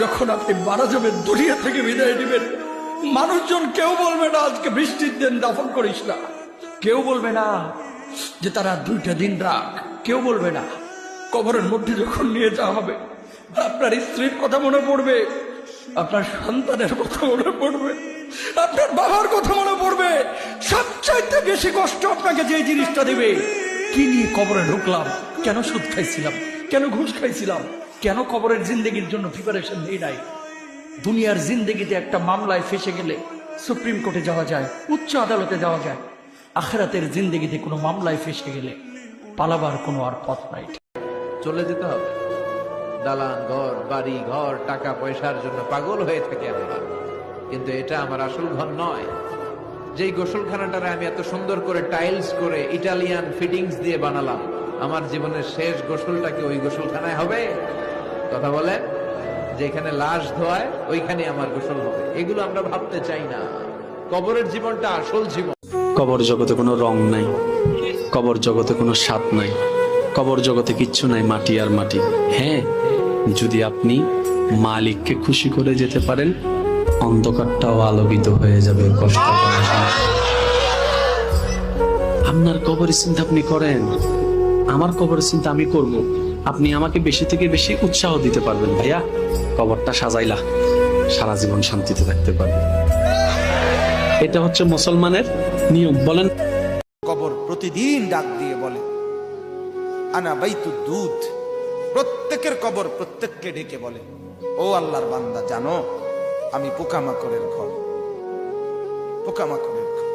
যখন আপনি মারা যাবেন, দুনিয়া থেকে বিদায় নেবেন, মানুষজন কেউ বলবে না আজকে বৃষ্টির দিন দাফন করিস না, কেউ বলবে না যে তারা 2টা দিন রাখ, কেউ বলবে না। কবরের মধ্যে যখন নিয়ে যাওয়া হবে, আপনার স্ত্রীর কথা মনে পড়বে, আপনার সন্তানের কথা মনে পড়বে, আপনার বাবার কথা মনে পড়বে। সবচাইতে বেশি কষ্ট আপনাকে যে জিনিসটা দেবে, কি নিয়ে কবরে ঢুকলাম, কেন সুদ খাইছিলাম, কেন ঘুষ খাইছিলাম, কেন কবরের জিন্দেগির জন্য প্রিপারেশন নেই নাই। দুনিয়ার জিন্দেগিতে একটা মামলায় ফেসে গেলে সুপ্রিম কোর্টে যাওয়া যায়, উচ্চ আদালতে যাওয়া যায়। আখিরাতের জিন্দেগিতে কোনো মামলায় ফেসে গেলে পালাবার কোনো আর পথ নাই। চলে যেতে হবে। দালান ঘর, বাড়ি ঘর, টাকা পয়সার জন্য পাগল হয়ে থাকে আমরা, কিন্তু এটা আমার আসল ঘর নয়। যেই গোসলখানাটারে আমি এত সুন্দর করে টাইলস করে ইটালিয়ান ফিটিংস দিয়ে বানালাম, আমার জীবনের শেষ গোসলটা কি ওই গোসলখানায় হবে? কথা বলে, যেখানে লাশ ধোয়ায় ওইখানে আমার গোসল হবে। এগুলো আমরা ভাবতে চাই না। কবরের জীবনটা আসল জীবন। কবর জগতে কোনো রং নাই, কবর জগতে কোনো স্বাদ নাই, কবর জগতে কিচ্ছু নাই, মাটি আর মাটি। হ্যাঁ, যদি আপনি মালিককে খুশি করে যেতে পারেন, অন্ধকারটাও আলোকিত হয়ে যাবে। কষ্ট করার সময় আপনার কবরের চিন্তা আপনি করেন, আমার কবরের চিন্তা আমি করব। আপনি আমাকে বেশি থেকে বেশি উৎসাহ দিতে পারবেন, ভাইয়া কবরটা সাজাইলা, সারা জীবন শান্তিতে থাকতে পারবে। এটা হচ্ছে মুসলমানের নিয়ম। বলেন, কবর প্রতিদিন ডাক দিয়ে বলে আনা বাইতুদ দুধ। প্রত্যেকের কবর প্রত্যেককে ডেকে বলে, ও আল্লাহর বান্দা, জানো আমি পোকামাকড়ের ঘর, পোকামাকড়ের ঘর।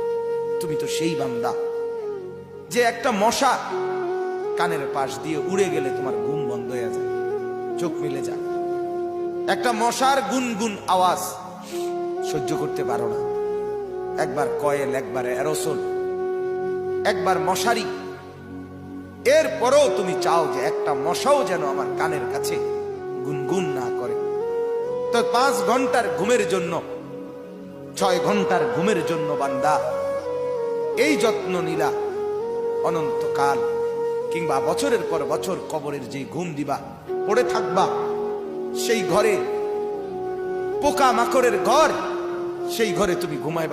তুমি তো সেই বান্দা যে একটা মশা কানের পাশ দিয়ে উড়ে গেলে তোমার ঘুম বন্ধ হয়ে যায়, চোখ মিলে যায়। একটা মশার গুনগুন আওয়াজ সহ্য করতে পারো না। একবার কয়েল, একবার অ্যারোসোল, একবার মশারি, এরপরেও তুমি চাও যে একটা মশাও যেন আমার কানের কাছে গুনগুন না করে। তো 5 ঘন্টার ঘুমের জন্য, 6 ঘন্টার ঘুমের জন্য বান্দা এই যত্ন নিলা, অনন্তকাল কিংবা বছরের পর বছর কবরের যে ঘুম দিবা, পড়ে থাকবা সেই ঘরে, পোকা মাকড়ের ঘর, সেই ঘরে তুমি ঘুমাইবা।